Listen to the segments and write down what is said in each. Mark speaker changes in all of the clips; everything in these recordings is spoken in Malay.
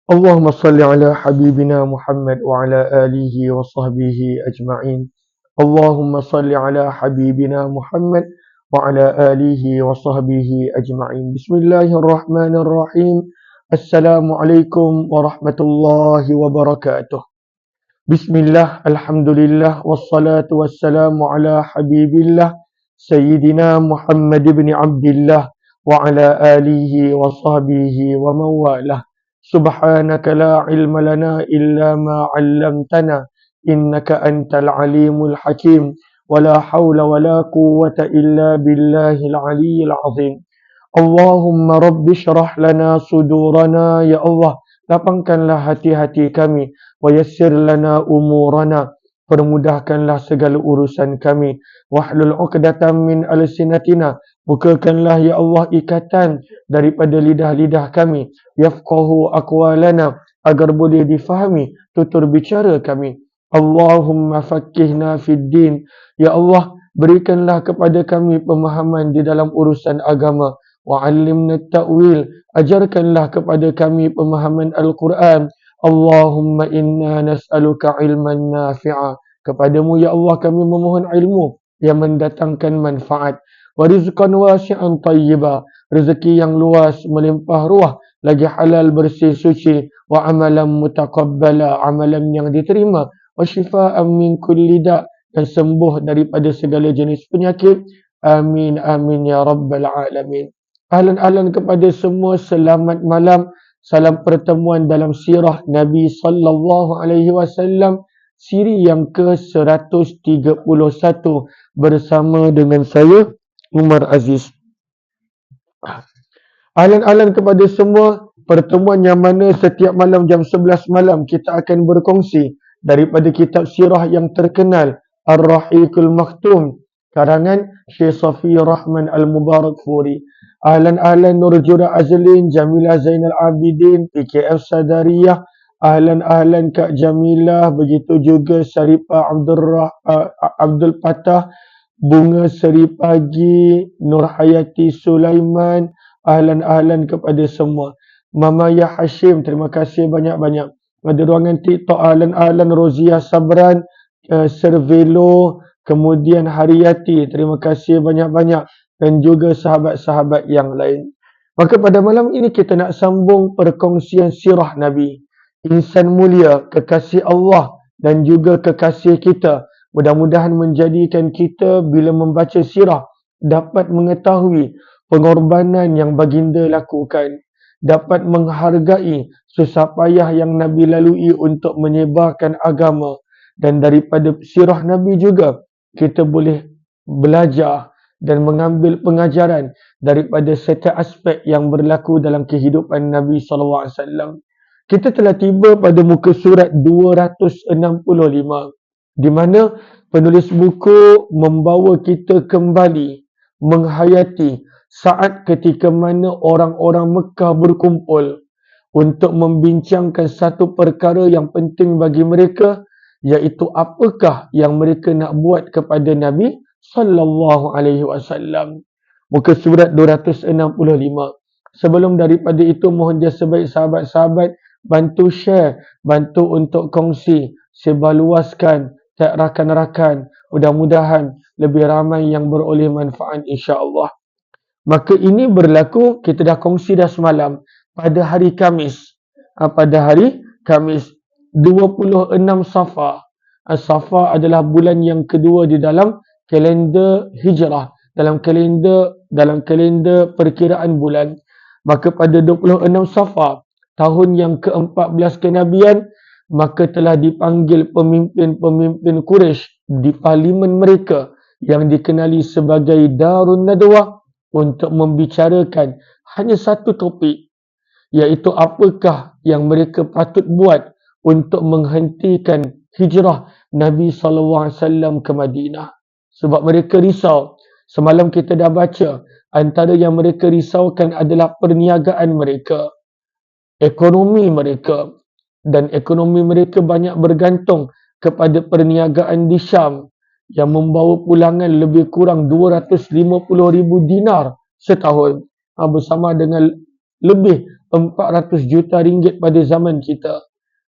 Speaker 1: اللهم صل على حبيبنا محمد وعلى آله وصحبه أجمعين. اللهم صل على حبيبنا محمد وعلى آله وصحبه أجمعين. بسم الله الرحمن الرحيم. السلام عليكم ورحمة الله وبركاته. بسم الله الحمد لله والصلاة والسلام على حبيب الله سيدنا محمد بن عبد الله وعلى آله وصحبه ومن والاه. سبحانك لا علم لنا إلا ما علمتنا إنك أنت العليم الحكيم ولا حول ولا قوة إلا بالله العلي العظيم. اللهم رب اشرح لنا صدورنا ya Allah, lapangkanlah hati-hati kami, wa yassir lana umurana, permudahkanlah segala urusan kami, wahlul 'uqdatam min alsinatina, bukakanlah ya Allah ikatan daripada lidah-lidah kami, yafqahu aqwalana, agar boleh difahami tutur bicara kami. Allahumma faqqihna fid din, ya Allah berikanlah kepada kami pemahaman di dalam urusan agama. Wa'allimna ta'wil, ajarkanlah kepada kami pemahaman Al-Quran. Allahumma inna nas'aluka ilman nafi'a, kepadamu ya Allah kami memohon ilmu yang mendatangkan manfaat. Wa rizqan wasi'an tayyiba, rezeki yang luas melimpah ruah lagi halal bersih suci. Wa amalan mutaqabbala, amalan yang diterima. Wa shifaan min kulli da', dan sembuh daripada segala jenis penyakit. Amin amin ya rabbal alamin. Ahlan-ahlan kepada semua, selamat malam. Salam pertemuan dalam sirah Nabi sallallahu alaihi wasallam, siri yang ke-131 bersama dengan saya Umar Aziz. Ahlan-ahlan kepada semua, pertemuan yang mana setiap malam jam 11 malam kita akan berkongsi daripada kitab sirah yang terkenal Ar-Rahiqul Maktum karangan Syekh Safi Rahman Al-Mubarakfuri. Ahlan-ahlan Nurjura Azlin, Jamilah Zainal Abidin, PKF Sadariyah. Ahlan-ahlan Kak Jamilah, begitu juga Saripah Abdul Patah, Bunga Seri Pagi, Nur Hayati Sulaiman. Ahlan-ahlan kepada semua. Mama Ya Hashim, terima kasih banyak-banyak. Ada ruangan TikTok, ahlan-ahlan Rozia Sabran, Servelo, kemudian Hariyati, terima kasih banyak-banyak, dan juga sahabat-sahabat yang lain. Maka pada malam ini kita nak sambung perkongsian sirah Nabi, insan mulia, kekasih Allah dan juga kekasih kita. Mudah-mudahan menjadikan kita bila membaca sirah dapat mengetahui pengorbanan yang baginda lakukan, dapat menghargai susah payah yang Nabi lalui untuk menyebarkan agama. Dan daripada sirah Nabi juga kita boleh belajar dan mengambil pengajaran daripada setiap aspek yang berlaku dalam kehidupan Nabi SAW. Kita telah tiba pada muka surat 265, di mana penulis buku membawa kita kembali menghayati saat ketika mana orang-orang Mekah berkumpul untuk membincangkan satu perkara yang penting bagi mereka, iaitu apakah yang mereka nak buat kepada Nabi sallallahu alaihi wasallam. Muka surat 265. Sebelum daripada itu, mohon jasa baik sahabat-sahabat bantu share, bantu untuk kongsi, sebarluaskan tag rakan-rakan. Mudah-mudahan lebih ramai yang beroleh manfaat insya-Allah. Maka ini berlaku, kita dah kongsi dah semalam, pada hari Khamis. Pada hari Khamis 26 Safar. Safar adalah bulan yang kedua di dalam kalender Hijrah, dalam kalender perkiraan bulan. Maka pada 26 Safar tahun yang ke-14 kenabian, maka telah dipanggil pemimpin-pemimpin Quraisy di parlimen mereka yang dikenali sebagai Darun Nadwah untuk membicarakan hanya satu topik, iaitu apakah yang mereka patut buat untuk menghentikan hijrah Nabi SAW ke Madinah. Sebab mereka risau. Semalam kita dah baca, antara yang mereka risaukan adalah perniagaan mereka, ekonomi mereka. Dan ekonomi mereka banyak bergantung kepada perniagaan di Syam yang membawa pulangan lebih kurang 250,000 dinar setahun. bersama dengan lebih 400 juta ringgit pada zaman kita.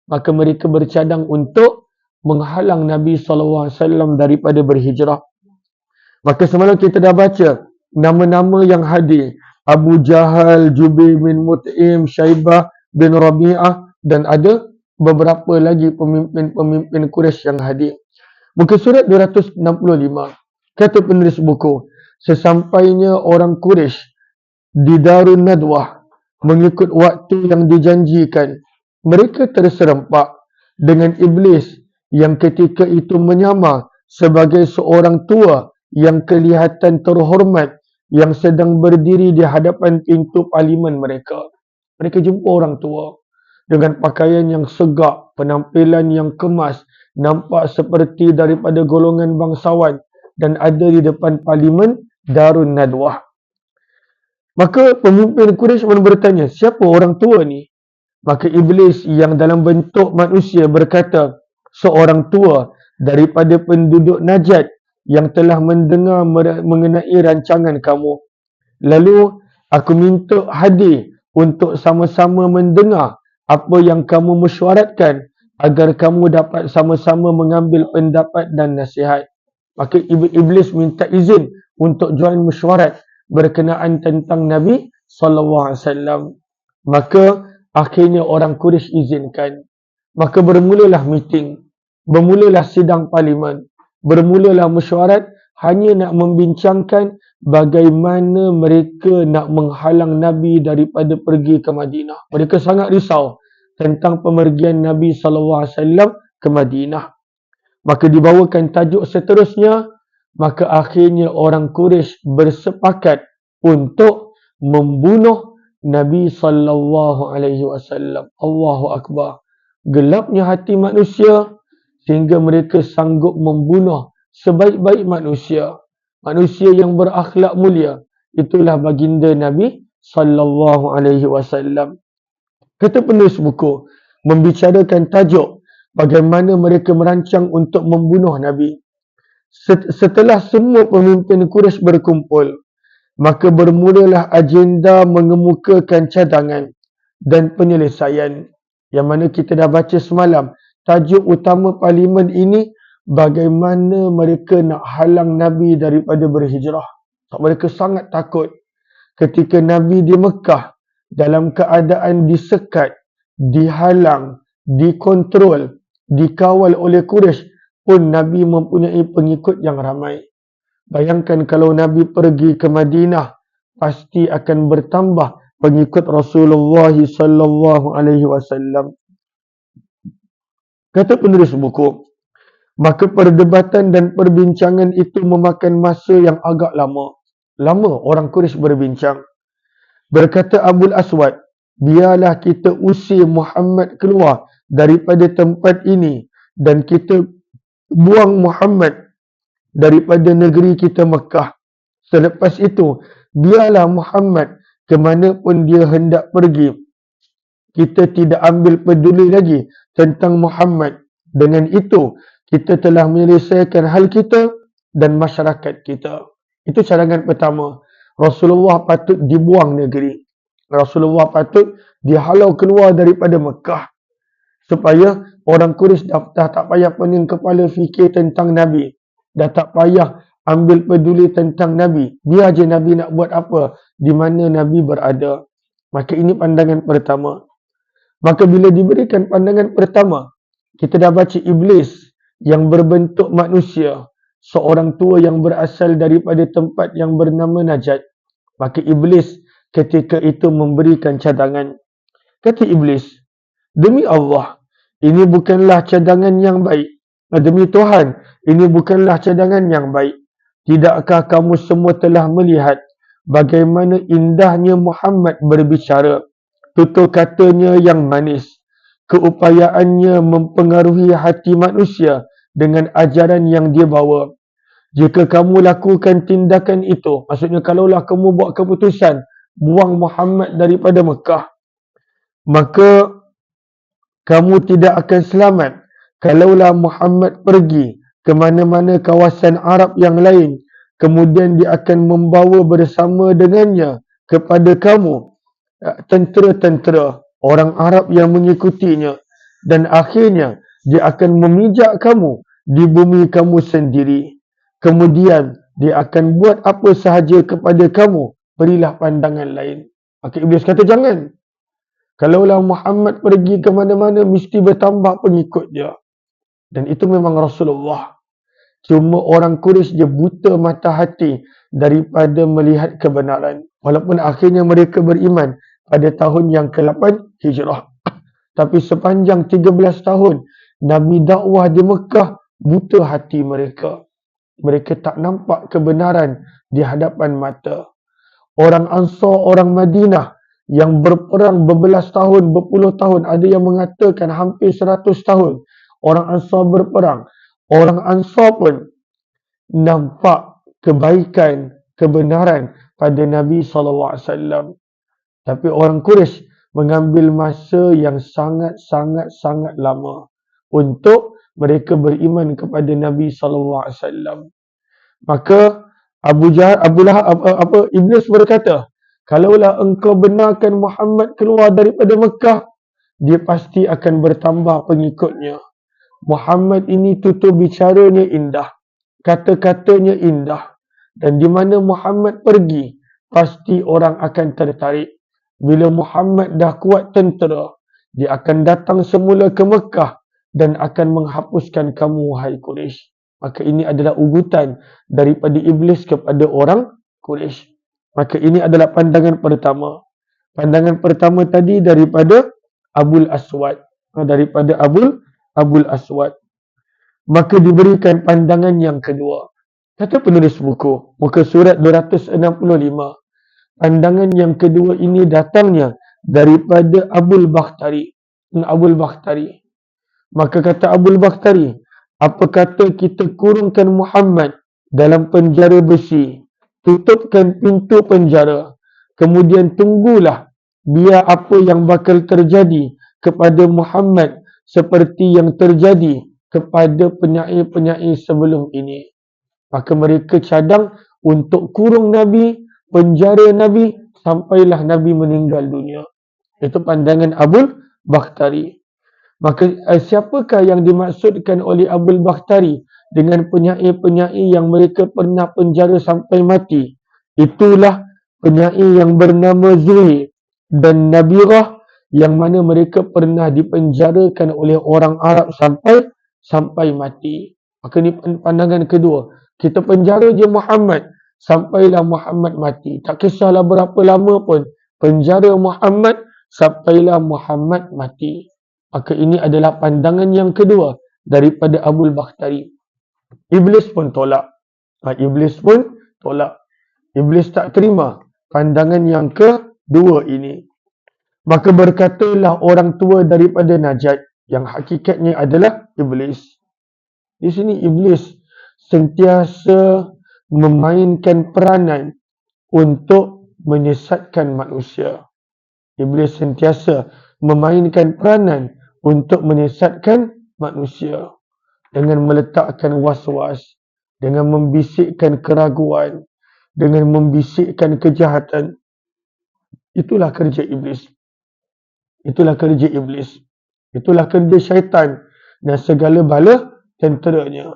Speaker 1: Maka mereka bercadang untuk menghalang Nabi SAW daripada berhijrah. Maka semalam kita dah baca nama-nama yang hadir. Abu Jahal, Jubair bin Mut'im, Syaibah bin Rabi'ah, dan ada beberapa lagi pemimpin-pemimpin Quraisy yang hadir. Muka surat 265. Kata penulis buku, sesampainya orang Quraisy di Darun Nadwah mengikut waktu yang dijanjikan, mereka terserempak dengan iblis yang ketika itu menyamar sebagai seorang tua yang kelihatan terhormat yang sedang berdiri di hadapan pintu parlimen mereka. Mereka jumpa orang tua dengan pakaian yang segak, penampilan yang kemas, nampak seperti daripada golongan bangsawan dan ada di depan parlimen Darun Nadwah. Maka pemimpin Quraisy pun bertanya, siapa orang tua ni? Maka iblis yang dalam bentuk manusia berkata, seorang tua daripada penduduk Najd yang telah mendengar mengenai rancangan kamu. Lalu aku minta hadir untuk sama-sama mendengar apa yang kamu mesyuaratkan agar kamu dapat sama-sama mengambil pendapat dan nasihat. Maka iblis minta izin untuk join mesyuarat berkenaan tentang Nabi SAW. Maka akhirnya orang Quraisy izinkan. Maka bermulalah meeting, bermulalah sidang parlimen, bermulalah mesyuarat hanya nak membincangkan bagaimana mereka nak menghalang Nabi daripada pergi ke Madinah. Mereka sangat risau tentang pemergian Nabi SAW ke Madinah. Maka dibawakan tajuk seterusnya, maka akhirnya orang Quraisy bersepakat untuk membunuh Nabi SAW. Allahu Akbar. Gelapnya hati manusia sehingga mereka sanggup membunuh sebaik-baik manusia. Manusia yang berakhlak mulia. Itulah baginda Nabi SAW. Kata penulis buku, membicarakan tajuk bagaimana mereka merancang untuk membunuh Nabi. Setelah semua pemimpin Quraisy berkumpul, maka bermulalah agenda mengemukakan cadangan dan penyelesaian. Yang mana kita dah baca semalam. Tajuk utama parlimen ini, bagaimana mereka nak halang Nabi daripada berhijrah. Mereka sangat takut ketika Nabi di Mekah dalam keadaan disekat, dihalang, dikontrol, dikawal oleh Quraisy, pun Nabi mempunyai pengikut yang ramai. Bayangkan kalau Nabi pergi ke Madinah, pasti akan bertambah pengikut Rasulullah SAW. Kata penulis buku, maka perdebatan dan perbincangan itu memakan masa yang agak lama. Lama orang Quraisy berbincang. Berkata Abul Aswad, biarlah kita usir Muhammad keluar daripada tempat ini dan kita buang Muhammad daripada negeri kita Mekah. Selepas itu, biarlah Muhammad ke mana pun dia hendak pergi. Kita tidak ambil peduli lagi tentang Muhammad. Dengan itu, kita telah menyelesaikan hal kita dan masyarakat kita. Itu cadangan pertama. Rasulullah patut dibuang negeri. Rasulullah patut dihalau keluar daripada Mekah. Supaya orang Quraisy dah tak payah pening kepala fikir tentang Nabi. Dah tak payah ambil peduli tentang Nabi. Biar je Nabi nak buat apa, di mana Nabi berada. Maka ini pandangan pertama. Maka bila diberikan pandangan pertama, kita dah baca iblis yang berbentuk manusia, seorang tua yang berasal daripada tempat yang bernama Najd. Maka iblis ketika itu memberikan cadangan. Kata iblis, demi Allah, ini bukanlah cadangan yang baik. Demi Tuhan, ini bukanlah cadangan yang baik. Tidakkah kamu semua telah melihat bagaimana indahnya Muhammad berbicara, tutur katanya yang manis, keupayaannya mempengaruhi hati manusia dengan ajaran yang dia bawa. Jika kamu lakukan tindakan itu, maksudnya kalaulah kamu buat keputusan buang Muhammad daripada Mekah, maka kamu tidak akan selamat. Kalaulah Muhammad pergi ke mana-mana kawasan Arab yang lain, kemudian dia akan membawa bersama dengannya kepada kamu tentera-tentera orang Arab yang mengikutinya, dan akhirnya dia akan memijak kamu di bumi kamu sendiri. Kemudian dia akan buat apa sahaja kepada kamu, berilah pandangan lain. Maka Iblis kata jangan. Kalaulah Muhammad pergi ke mana-mana, mesti bertambah pengikut dia. Dan itu memang Rasulullah. Cuma orang Quraisy dia buta mata hati daripada melihat kebenaran. Walaupun akhirnya mereka beriman pada tahun yang ke-8 Hijrah. Tapi sepanjang 13 tahun Nabi dakwah di Mekah, buta hati mereka. Mereka tak nampak kebenaran di hadapan mata. Orang Ansar, orang Madinah yang berperang berbelas tahun, berpuluh tahun, ada yang mengatakan hampir 100 tahun orang Ansar berperang. Orang Ansar pun nampak kebaikan, kebenaran pada Nabi SAW. Tapi orang Quraisy mengambil masa yang sangat lama untuk mereka beriman kepada Nabi SAW. Maka Iblis berkata, kalaulah engkau benarkan Muhammad keluar daripada Mekah, dia pasti akan bertambah pengikutnya. Muhammad ini tutur bicaranya indah, kata-katanya indah, dan di mana Muhammad pergi, pasti orang akan tertarik. Bila Muhammad dah kuat tentera, dia akan datang semula ke Mekah dan akan menghapuskan kamu, wahai Quraisy. Maka ini adalah ugutan daripada Iblis kepada orang Quraisy. Maka ini adalah pandangan pertama. Pandangan pertama tadi daripada Abul Aswad. Daripada Abul Aswad. Maka diberikan pandangan yang kedua. Kata penulis buku, muka surat 265. Pandangan yang kedua ini datangnya daripada Abul Bakhtari. Maka kata Abul Bakhtari, apa kata kita kurungkan Muhammad dalam penjara besi, tutupkan pintu penjara, kemudian tunggulah biar apa yang bakal terjadi kepada Muhammad seperti yang terjadi kepada penyair-penyair sebelum ini. Maka mereka cadang untuk kurung Nabi, penjara Nabi sampailah Nabi meninggal dunia. Itu pandangan Abul Bakhtari. Maka siapakah yang dimaksudkan oleh Abul Bakhtari dengan penyair-penyair yang mereka pernah penjara sampai mati? Itulah penyair yang bernama Zuhair dan Nabirah, yang mana mereka pernah dipenjarakan oleh orang Arab sampai mati. Maka ini pandangan kedua. Kita penjara je Muhammad sampailah Muhammad mati. Tak kisahlah berapa lama pun, penjara Muhammad sampailah Muhammad mati. Maka ini adalah pandangan yang kedua daripada Abul Bakhtari. Iblis pun tolak. Iblis tak terima pandangan yang kedua ini. Maka berkatalah orang tua daripada Najat, yang hakikatnya adalah Iblis. Di sini Iblis sentiasa memainkan peranan untuk menyesatkan manusia. Iblis sentiasa memainkan peranan untuk menyesatkan manusia dengan meletakkan was-was, dengan membisikkan keraguan, dengan membisikkan kejahatan. Itulah kerja Iblis. Itulah kerja syaitan dan segala bala tenteranya.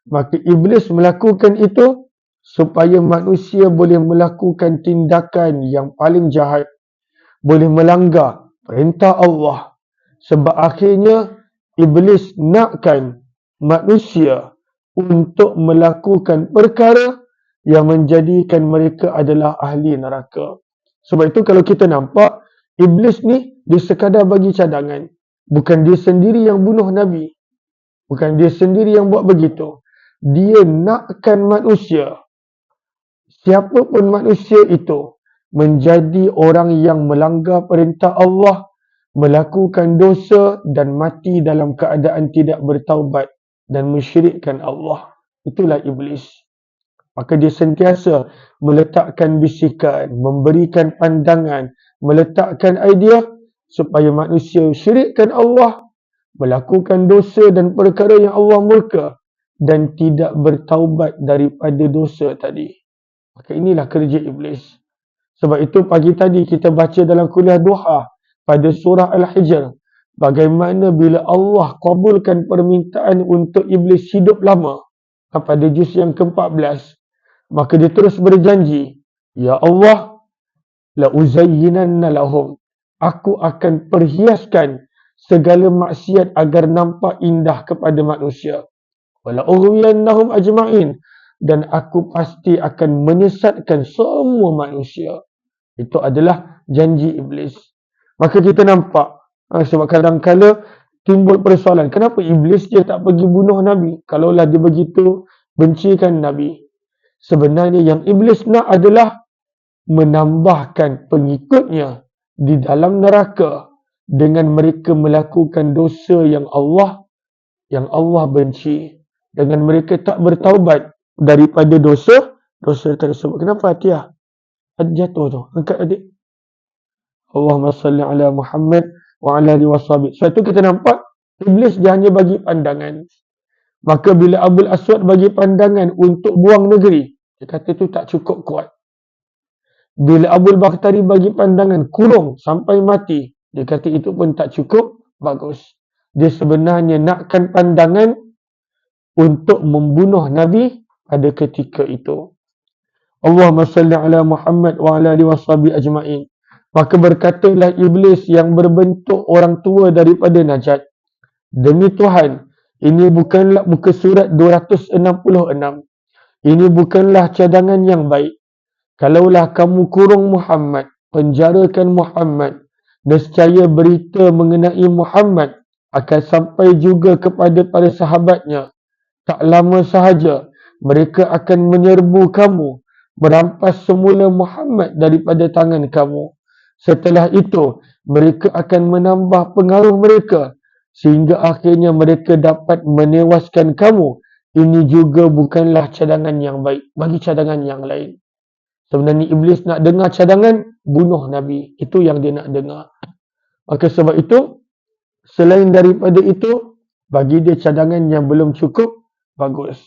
Speaker 1: Maka Iblis melakukan itu supaya manusia boleh melakukan tindakan yang paling jahat, boleh melanggar perintah Allah. Sebab akhirnya Iblis nakkan manusia untuk melakukan perkara yang menjadikan mereka adalah ahli neraka. Sebab itu kalau kita nampak, Iblis ni dia sekadar bagi cadangan. Bukan dia sendiri yang bunuh Nabi. Bukan dia sendiri yang buat begitu. Dia nakkan manusia, siapapun manusia itu, menjadi orang yang melanggar perintah Allah, melakukan dosa dan mati dalam keadaan tidak bertaubat dan mensyirikkan Allah. Itulah Iblis. Maka dia sentiasa meletakkan bisikan, memberikan pandangan, meletakkan idea supaya manusia syirikkan Allah, melakukan dosa dan perkara yang Allah murka dan tidak bertaubat daripada dosa tadi. Maka inilah kerja Iblis. Sebab itu pagi tadi kita baca dalam kuliah duha pada surah Al-Hijr, bagaimana bila Allah kabulkan permintaan untuk iblis hidup lama pada juz yang ke-14, maka dia terus berjanji, ya Allah, la uzayyinanna lahum, aku akan perhiaskan segala maksiat agar nampak indah kepada manusia. Wala ughwiyannahum ajma'in, dan aku pasti akan menyesatkan semua manusia. Itu adalah janji iblis. Maka kita nampak, sebab kadang-kala timbul persoalan, kenapa iblis dia tak pergi bunuh Nabi? Kalaulah dia begitu bencikan Nabi. Sebenarnya yang iblis nak adalah menambahkan pengikutnya di dalam neraka dengan mereka melakukan dosa yang Allah benci, dengan mereka tak bertaubat daripada dosa tersebut. Kenapa Atiyah? Jatuh tu, angkat adik. Allahumma salli ala Muhammad wa ala alihi washabihi. Sebab tu kita nampak iblis dia hanya bagi pandangan. Maka bila Abul Aswad bagi pandangan untuk buang negeri, dia kata tu tak cukup kuat. Bila Abul Bakhtari bagi pandangan kurung sampai mati, dia kata itu pun tak cukup bagus. Dia sebenarnya nakkan pandangan untuk membunuh Nabi pada ketika itu. Allahumma salli ala Muhammad wa ala alihi washabihi ajma'in. Maka berkatalah iblis yang berbentuk orang tua daripada Najat, demi Tuhan, ini bukanlah muka surat 266. Ini bukanlah cadangan yang baik. Kalaulah kamu kurung Muhammad, penjarakan Muhammad, nescaya berita mengenai Muhammad akan sampai juga kepada para sahabatnya. Tak lama sahaja mereka akan menyerbu kamu, merampas semula Muhammad daripada tangan kamu. Setelah itu, mereka akan menambah pengaruh mereka sehingga akhirnya mereka dapat menewaskan kamu. Ini juga bukanlah cadangan yang baik. Bagi cadangan yang lain. Sebenarnya iblis nak dengar cadangan bunuh Nabi. Itu yang dia nak dengar. Maka sebab itu, selain daripada itu, bagi dia cadangan yang belum cukup bagus.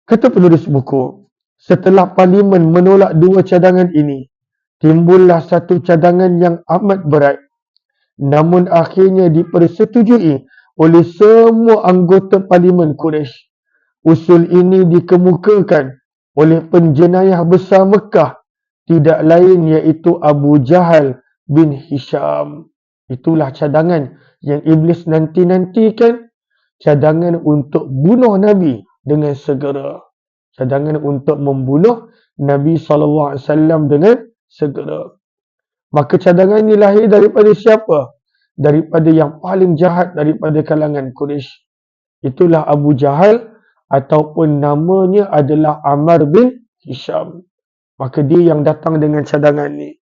Speaker 1: Kata penulis buku, setelah Parlimen menolak dua cadangan ini, timbullah satu cadangan yang amat berat, namun akhirnya dipersetujui oleh semua anggota Parlimen Quraisy. Usul ini dikemukakan oleh penjenayah besar Mekah, tidak lain iaitu Abu Jahal bin Hisham. Itulah cadangan yang iblis nanti-nantikan, cadangan untuk bunuh Nabi dengan segera. Cadangan untuk membunuh Nabi SAW dengan segera. Maka cadangan ini lahir daripada siapa? Daripada yang paling jahat daripada kalangan Quraisy. Itulah Abu Jahal, ataupun namanya adalah Ammar bin Hisham. Maka dia yang datang dengan cadangan ni.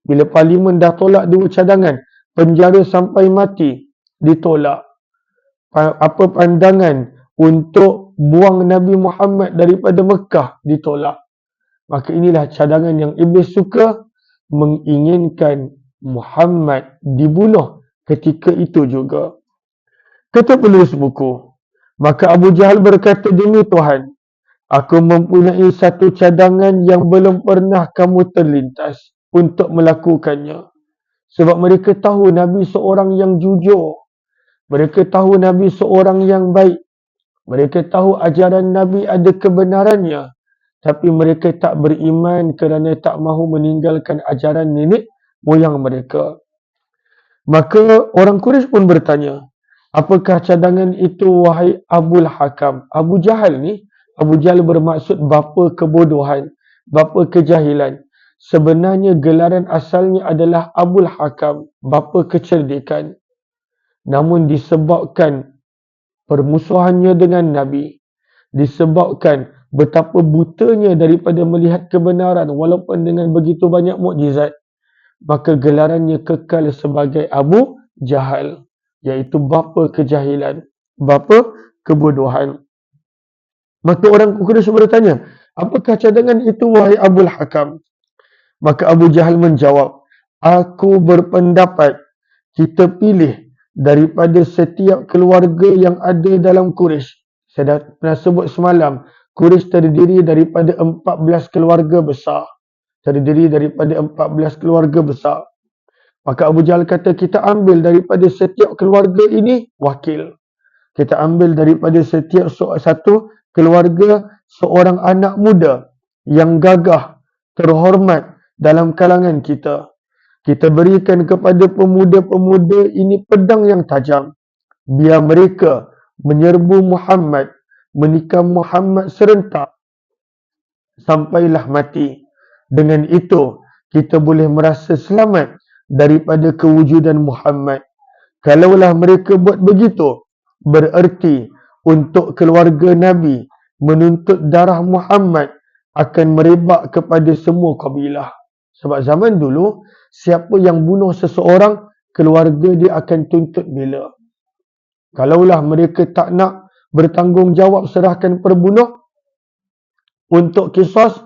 Speaker 1: Bila Parlimen dah tolak dua cadangan, penjara sampai mati ditolak. Apa pandangan untuk buang Nabi Muhammad daripada Mekah ditolak. Maka inilah cadangan yang iblis suka, menginginkan Muhammad dibunuh ketika itu juga. Kata penulis buku, maka Abu Jahal berkata, demi Tuhan, aku mempunyai satu cadangan yang belum pernah kamu terlintas untuk melakukannya. Sebab mereka tahu Nabi seorang yang jujur. Mereka tahu Nabi seorang yang baik. Mereka tahu ajaran Nabi ada kebenarannya. Tapi mereka tak beriman kerana tak mahu meninggalkan ajaran nenek moyang mereka. Maka orang Quraisy pun bertanya, apakah cadangan itu wahai Abul Hakam? Abu Jahal ni, Abu Jahal bermaksud bapa kebodohan, bapa kejahilan. Sebenarnya gelaran asalnya adalah Abul Hakam, bapa kecerdikan. Namun disebabkan permusuhannya dengan Nabi, disebabkan betapa butanya daripada melihat kebenaran walaupun dengan begitu banyak mukjizat, maka gelarannya kekal sebagai Abu Jahal, iaitu bapa kejahilan, bapa kebodohan. Maka orang Quraisy bertanya, apakah cadangan itu wahai Abul Hakam? Maka Abu Jahal menjawab, aku berpendapat kita pilih daripada setiap keluarga yang ada dalam Quraisy. Saya dah pernah sebut semalam, Quraisy terdiri daripada 14 keluarga besar. terdiri daripada 14 keluarga besar. Maka Abu Jahal kata, kita ambil daripada setiap keluarga ini wakil. Kita ambil daripada setiap satu keluarga seorang anak muda yang gagah, terhormat dalam kalangan kita. Kita berikan kepada pemuda-pemuda ini pedang yang tajam. Biar mereka menyerbu Muhammad, menikam Muhammad serentak sampailah mati. Dengan itu, kita boleh merasa selamat daripada kewujudan Muhammad. Kalaulah mereka buat begitu, bererti untuk keluarga Nabi menuntut darah Muhammad akan merebak kepada semua kabilah. Sebab zaman dulu, siapa yang bunuh seseorang, keluarga dia akan tuntut bela. Kalaulah mereka tak nak bertanggungjawab serahkan perbunuh untuk kisos,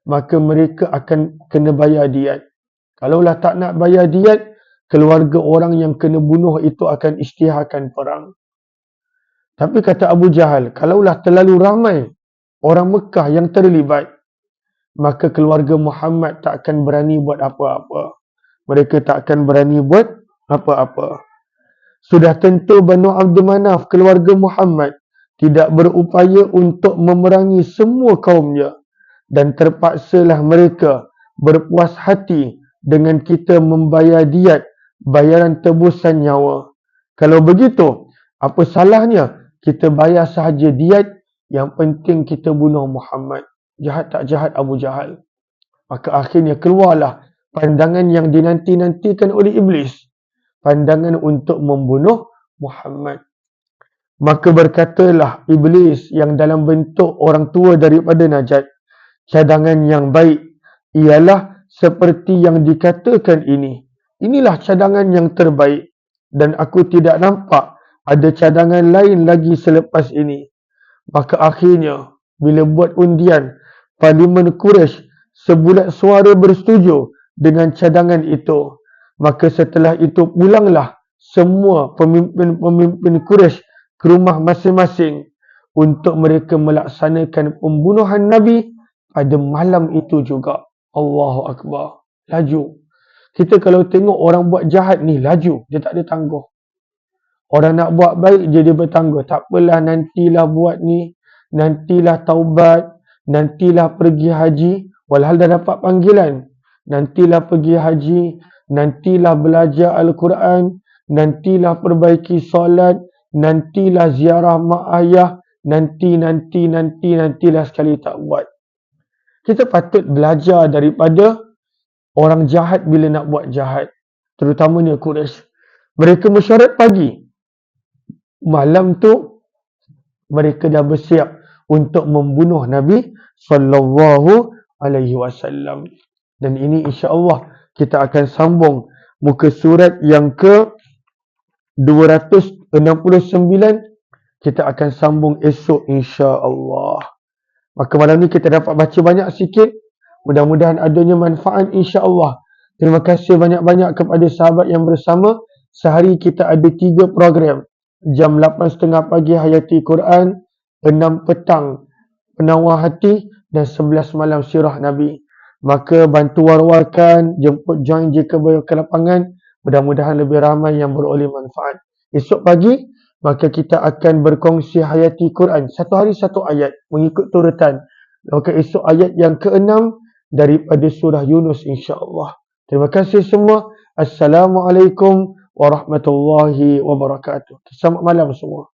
Speaker 1: maka mereka akan kena bayar diat. Kalaulah tak nak bayar diat, keluarga orang yang kena bunuh itu akan isytiharkan perang. Tapi kata Abu Jahal, kalaulah terlalu ramai orang Mekah yang terlibat, maka keluarga Muhammad tak akan berani buat apa-apa. Mereka tak akan berani buat apa-apa. Sudah tentu Banu Abdul Manaf, keluarga Muhammad, tidak berupaya untuk memerangi semua kaumnya. Dan terpaksalah mereka berpuas hati dengan kita membayar diat, bayaran tebusan nyawa. Kalau begitu, apa salahnya kita bayar sahaja diat, yang penting kita bunuh Muhammad. Jahat tak jahat Abu Jahal? Maka akhirnya keluarlah pandangan yang dinanti-nantikan oleh Iblis. Pandangan untuk membunuh Muhammad. Maka berkatalah Iblis yang dalam bentuk orang tua daripada Najat, cadangan yang baik ialah seperti yang dikatakan ini. Inilah cadangan yang terbaik dan aku tidak nampak ada cadangan lain lagi selepas ini. Maka akhirnya bila buat undian, Parlimen Quraisy sebulat suara bersetuju dengan cadangan itu. Maka setelah itu pulanglah semua pemimpin-pemimpin Quraisy ke rumah masing-masing untuk mereka melaksanakan pembunuhan Nabi pada malam itu juga. Allahu Akbar. Laju. Kita kalau tengok orang buat jahat ni, laju. Dia tak ada tangguh. Orang nak buat baik je dia bertangguh. Tak apalah, nantilah buat ni. Nantilah taubat. Nantilah pergi haji. Walhal dah dapat panggilan. Nantilah pergi haji. Nantilah belajar Al-Quran. Nantilah perbaiki solat. Nantilah ziarah mak ayah. Nantilah sekali tak buat. Kita patut belajar daripada orang jahat bila nak buat jahat. Terutamanya Quraisy. Mereka mesyuarat pagi. Malam tu mereka dah bersiap untuk membunuh Nabi sallallahu alaihi wasallam. Dan ini insya-Allah kita akan sambung muka surat yang ke 269. Kita akan sambung esok insya-Allah. Maka malam ni kita dapat baca banyak sikit. Mudah-mudahan adanya manfaat insya-Allah. Terima kasih banyak-banyak kepada sahabat yang bersama. Sehari kita ada 3 program. Jam 8.30 pagi Hayati Quran, 6 petang Penawar Hati dan 11 malam Sirah Nabi. Maka bantu war-warkan, jemput join jika ke lapangan. Mudah-mudahan lebih ramai yang beroleh manfaat. Esok pagi, maka kita akan berkongsi Hayati Quran. Satu hari satu ayat mengikut turutan. Maka esok ayat yang ke-6 daripada surah Yunus insya-Allah. Terima kasih semua. Assalamualaikum warahmatullahi wabarakatuh. Selamat malam semua.